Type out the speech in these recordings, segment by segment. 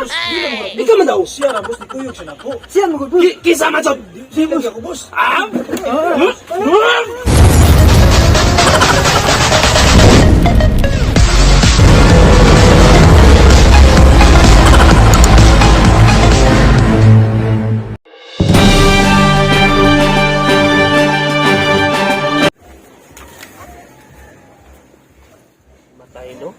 boss. Di na mo. Ikaw man daw. Siya na, boss. Di kuyog siya na po. Siya mo boss. Kisa man sa... Di mo ako, boss. Matay, no?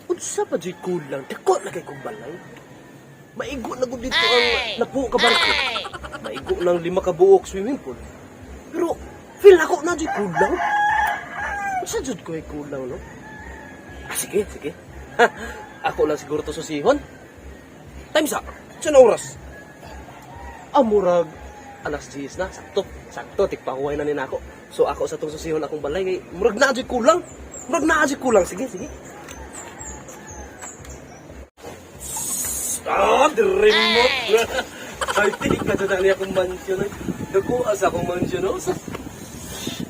Unsa pa di kulang? Dako na kay kong balay. Maigo na gud dito ang napuo ka barko. Maigo ng 5 ka buok swimming pool. Pero, feel ako na di kulang. Unsa jud ko ay kulang, no? Sige, sige. Ha, ako lang siguro to susihon. Time sa? Sa oras? Murag alas 10 na, sakto. Sakto, tikpahuway na nina ako. So ako sa tong susihon akong balay, kay murag na jud kulang. Murag na jud kulang. Sige, sige. The remote. Ay, tinig na dyan niya akong mansyon. Nakuha sa akong mansyon, no?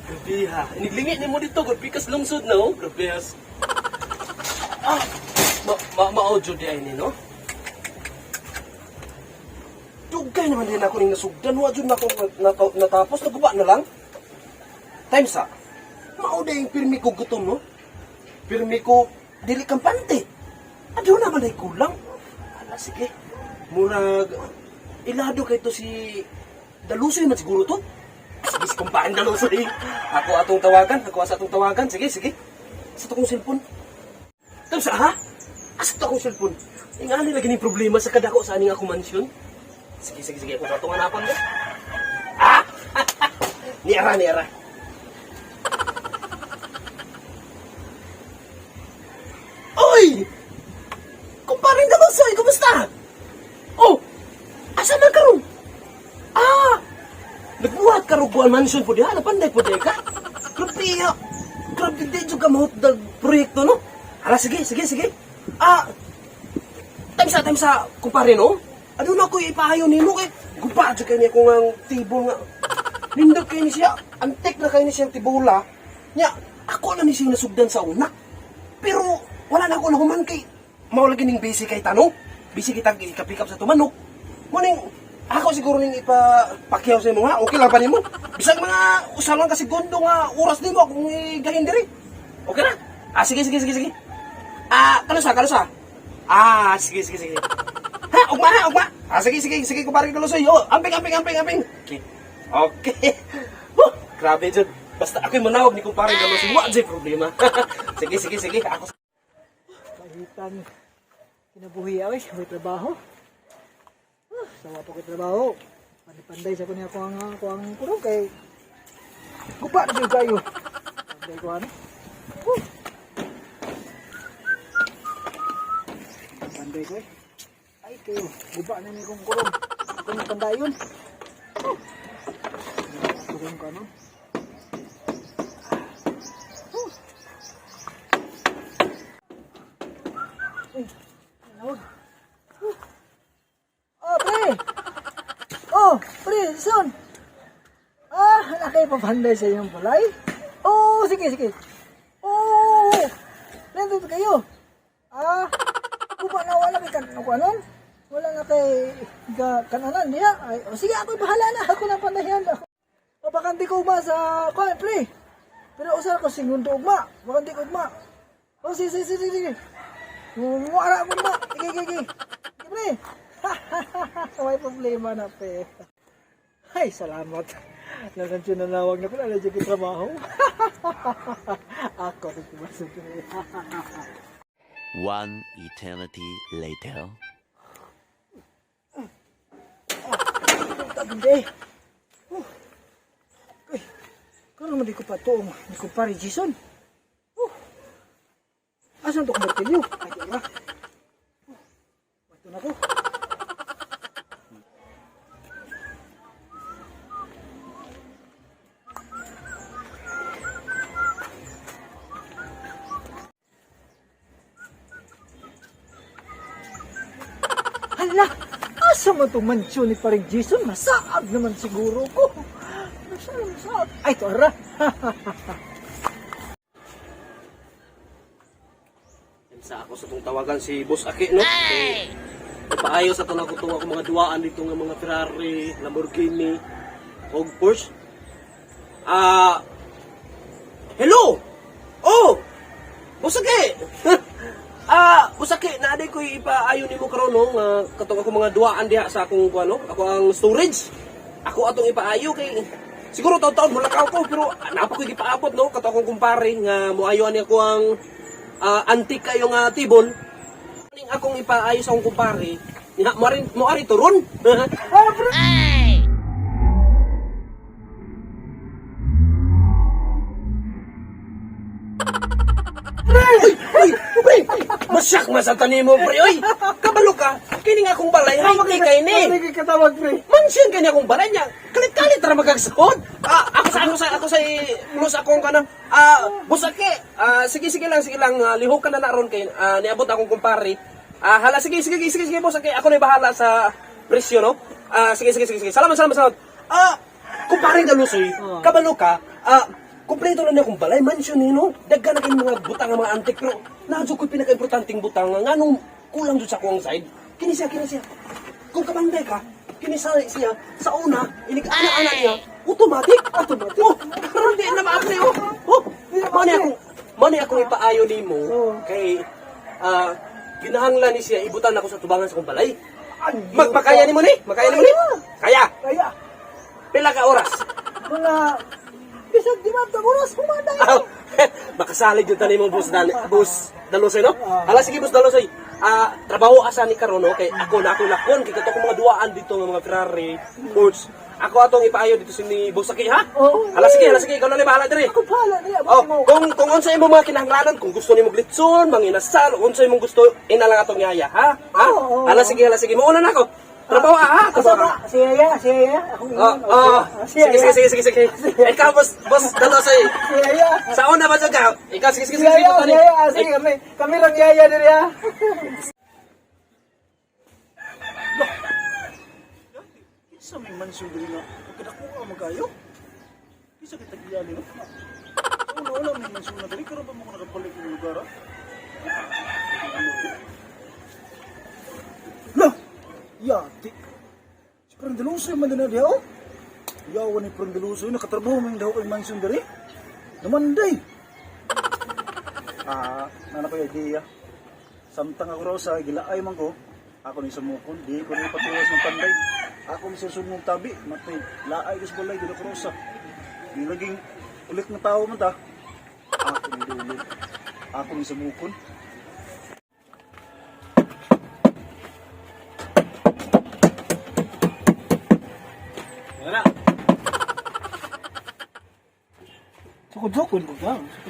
Grabe ha. Iniglingit ni mo dito, good because lungsod na, oh. Grabe ha. Ma-audio di ay ni, no? Dugay naman din ako ning nasugdan. Wadyo na ako natapos. Naguba na lang. Time sa. Mauda yung pirmi ko gutom, no? Pirmi ko dili kampante. Ado naman ay kulang. Ala, sige. Murag, ilado kay to si Dalusoy man siguro to. Sige, si kumpahan Dalusoy. Ako atong tawagan. Ako asa atong tawagan. Sige, sige. Asa to kong cellphone? Tapos ha? Asa to akong cellphone? Ingani lagi ni problema sa kadako sa aning ako mansyon. Sige, sige, sige. Kung atong hanapan mo. Niara, niara. Oy! Kumparing Dalusoy, kumusta? Oh! Asa man karon? Nagbuhat ka ruguan mansion po diha, napanday po diha ka. Grabe ya. Grabe di juga mahot dag proyekto no. Hala sige, sige, sige. Time sa kumpare no. Ano na ko ipahayo nimo kay gubad kay niya kung ang tibol nga. Nindot kay ni siya, antek na kay ni siyang tibula. Nya, ako na ni siya nasugdan sa una. Pero wala na ako nahuman kay mao lagi ning busy kay tanong. Busy kita ika-pick up sa tumanok. Muning ako siguro ning ipapakyaw sa imo ha. Okay lang pa nimo. Bisag mga usalan ka segundo nga oras nimo akong igahin diri. Okay na? Sige, sige, sige, sige. Kalusa, kalusa. Sige, sige, sige. Ha, ugma ha, ugma. Sige, sige, sige, kumpare Dalusoy. Amping. Okay. Okay. Grabe jud. Basta ako'y manawag ni kumpare Dalusoy. Wa jud problema. Sige, sige, sige. Ako Pagitan. Kinabuhi awis, may trabaho. Sawa pa ko trabaho. Panday sa kunya ko ang kurong kay guba na yung kayo. Panday ko ano? Panday ko eh. Ay kayo, guba na niyo kong kurong. Kung pandayon. Kurong ka no? Pre, son. Nakay papanday sa iyong pulay. Sige, sige. Nandito kayo. Kupa na wala kay kanon. Wala na kay kananan niya. Sige, ako bahala na. Ako na pandayan. Papakanti ko ugma sa pre. Pero usar ko segundo ugma. Pakanti ko ugma. Sige. Muara ko ugma. Sige. Pre. May problema na pe. Ay, salamat. Nasansin na nawag na pala na dyan trabaho. Ako rin pumasok na. One eternity later. Tabi. Kano naman di ko pa ito. Di ko pa rin Jason. Asan ito kumartilyo? Ay, di ba? Bato na ko. Hala, asa mo itong mansyon ni paring Jason? Masaag naman siguro ko. Masaag. Ay, tara. sa ako sa itong tawagan si Boss Aki, no? Kay paayos sa tanang kutong ako mga duwaan dito nga mga Ferrari, Lamborghini, o Porsche. Hello! Oh! Boss Aki! Boss Aki, naaday ko ipaayon nimo karon no, nga katong ako mga duwaan diha sa akong kuno, ako ang storage. Ako atong ipaayo kay siguro taon-taon mulakaw ko pero napa ko gipaabot no, katong akong kumpare nga moayo ani ako ang antique kayo nga tibol. Ning akong ipaayo sa akong kumpare, nga mo ari turon. Ay, pre! Masyak masatan nimo, pre! Oy! Kabalo ka! Kini nga akong balay, hindi kay ni! Hindi ka katawag, pre. Mansyon kanya akong balay niya! Kalit-kalit ra magagsod! Ako sa plus akong kanang, Boss Aki! Sige lang, lihok ka na ron kay, niabot akong kumpare. Hala, sige, Boss Aki! Ako na bahala sa presyo, no? Sige. Salamat. Kumpare Dalusoy, kabalo ka, kompleto na niya akong balay, mansion no? Daghan na kayong mga butang nga mga antik, pero nadyo ko'y pinaka-importanting butang nga nung kulang dyan sa kuwang side. Kini siya. Kung kabanday ka, kini siya sa una, inig-ana niya, automatic. Oh, karon di na maapre, oh. Mani akong ipaayo ni mo, kay, ginahanglan ni siya, ibutan ako sa tubangan sa kong balay. Makaya ni mo ni? Kaya. Pila ka oras? Mga bisag di man taburas humanday. Makasalig yun tanin mo, Boss Dalusoy, no? Hala, sige, Boss Dalusoy. Trabaho asa ni karon no? Kay ako na akong lakon. Kaya ito mga duwaan dito ng mga Ferrari, Porsche. Ako atong ipaayo dito ni Boss Aki, ha? Hala, sige. Ikaw na bahala diri. Ako pala niya. Kung unsa imong mga kinahanglanon, kung gusto nimo glitson, manginasal, unsa imong gusto, ina lang atong yaya, ha? Hala, sige. Mauna na ako. Trabaho, ha? Siya. Ako Sige. Ikaw, Boss Dalusoy. Siya. Sa una ba dyan ka? Ikaw, sige. Sige, kami lang yaya diri ha. Isa may mansyon diri nga. Pagkadako ka magayo. Isa kita giyali no. Wala may mansyon na diri karon ba mo nakabalik ng lugar ha? Lah. Yati. Si Prendelusoy man din na diha oh. Yawan ni Prendelusoy nakatrabaho man daw kay mansyon diri. Namanday. Nana ko idea. Samtang ako raw sa gilaay man ko, ako ni sumukon, di ko ni patuwas ng panday. Ako ni susumong tabi, matay, laay ko sa balay, di na krosa. Yung naging ulit na tao man ta, ako ni dulo. Ako ni sumukon.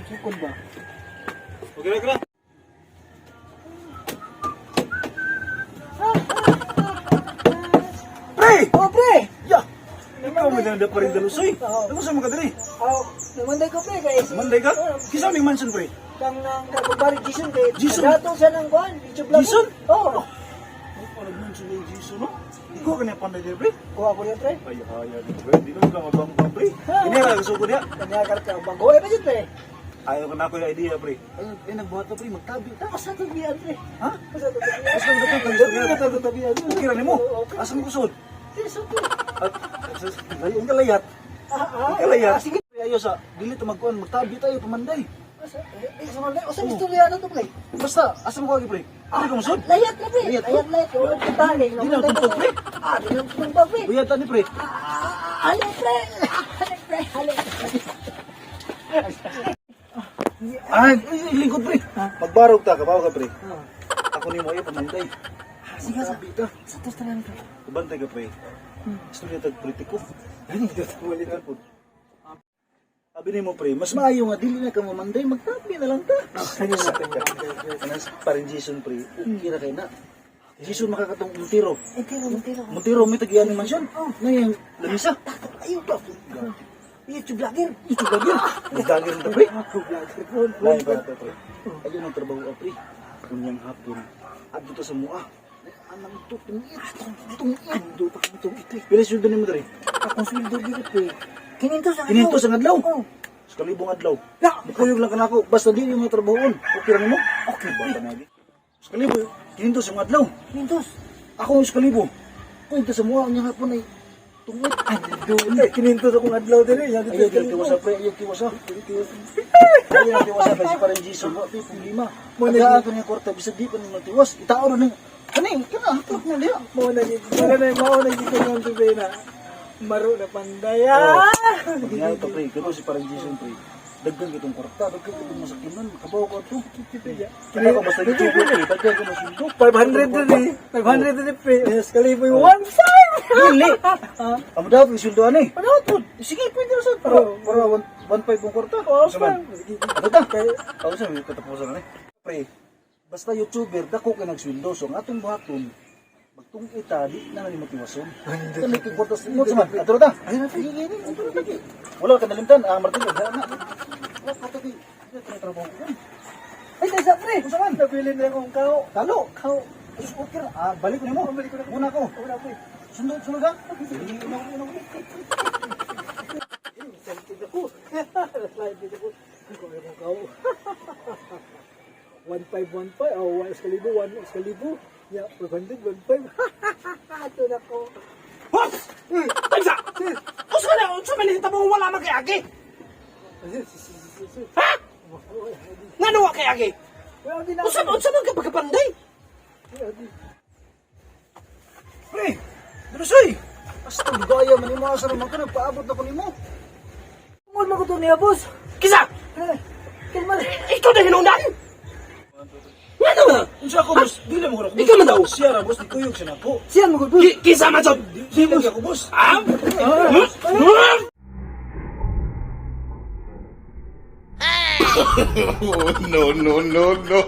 Sukod ba? Okay na. Pre! Oh, pre. Ya! Ikaw may nanda pa rin Dalusoy. Ano sa mga diri? Namanday ko, pre. Kaya Manday ka? Kisa may mansion pre? Kang nang kakumpari Jason kay Jason? dato sa nang kuan, YouTube lang. Jason? Oo. Ano pa nag-mansion na yung Jason no? Ikaw ka niya panday diri pre? Kuha ko yan, pre. Ay, pre. Di naman ka mabang pre. Ini nga gusto ko niya. Kanya ka bang goy pa dito, pre. Ayaw ka na ako yung idea pre. Ay, nagbuhat ka pre, magtabi. Tapos sa tabihan, pre. Ha? Sa tabihan. Mas nagdakan ka istorya. Sa tabihan. Okay ra nimo. Asa mo kusod? Jason, pre. At layo ang kalayat. Ang kalayat. Sige. Ayaw sa dili ta magkuan, magtabi tayo pamanday. Sa mga o sa istorya na to, pre. Basta, asa mo kagi pre? Ano ka musod? Layat na, pre. Layat, Layat. Wala ko tali. Di na tuntog, pre. Di na tuntog, pre. Uyatan ni pre. Halik, pre. Halik. Ay, lingkod pre. Magbarog ta, kabaw ka pre. Ako ni mo ay pamanday. Sige, Sabi ka. sa tostaran, pre. Kubantay ka pre. Istorya tag politiko. Ani ka walitan po. Sabi ni mo pre, mas maayo nga dili na ka mamanday, magtabi na lang ta. Kanas parin Jason pre. Kira kay na. Jason makakatong Montero. Montero. Montero may tagian ni mansyon. Ngayon, lamisa. Ayun ba? YouTube vlogger. Nagdagin ta pre. Vlogger. Lain ba ta pre? Ayun ang trabaho ka pre. Kunyang hapon. At dito sa mua. Anang tungit. Do pa kami tungit. Pila sweldo nimo diri? Akong sweldo dito, pre. Kininto sa Kininto sa adlaw. Oo. Sa kalibong adlaw. Ya. Bukuyog lang ka na ako. Basta di yung mga trabahoon. Okay lang mo? Okay. Bata na Kalibo, kinintos yung adlaw. Mintos. Ako yung kalibo. Kung ito sa mga niya hapon ay tungod. Doon eh, kinintos akong adlaw din eh. Ayaw kiwasa pre, ayaw kiwasa. Ayaw kiwasa kasi parang Jason, wala pa yung lima. Magkaan ko niya kwarta, bisag di pa nang matiwas. Itao na niya. Kaning, kana, haklak na liya. Mauna dito ng tubig na maro na pandaya. Ngayon ito pre, kano si parang Jason pre. Dagdag itong kwarta, dagdag itong masakinan. Kabaw ko ito. Kaya ko basta YouTube pre, dagdag ko masundo. 500 din eh. 500 din eh. Yes, kalibo yung 1.5. Dili! Amo daw, yung suldoan eh. Ano ito? Sige, pwede na sa para 1.5 yung kwarta. Oo, Saman. Ano ta? Ako sa may katapusan na eh. Pre, basta YouTuber, dako ka nagsweldo. So, ang atong buhaton, magtung kita, di na nga motivasyon. Kami kay kwarta sa mo, saman. Aturo ta? Ayun na, sige. Wala ka nalimtan. Martin, wala na. Wala ka tabi. Trabaho ko yan. Ay, kaysa pre. Nabili na akong kao. Talo. Kao. Okay na. Balik ko na mo. Muna ko. Wala pre. Sunod ka? Excited ako. Excited ako. Ang kaya kong kao. 1.5. Oh, 1 eskalibo. 1 eskalibo. Ya, 500, 1.5. Ito na ko. Hops! Tansa! Usa na, unsa man hitabo wala man kay agi? Ha? Ngano wa kay agi? Usa man ka pagkapanday? Pre, Drusoy! Basta gaya man yung mga sarang ka, nagpaabot na ko ni mo. Mul maguto niya, boss. Kisa! Kilman. Ikaw na hinungdan? Ngano na? Unsa ako, boss? Di na mo ko. Ikaw man daw. Siya ra, boss. Di kuyog siya na po. Siyan maguto. Kisa man jud. Di mo ako, boss. Ah? No, no, no, no.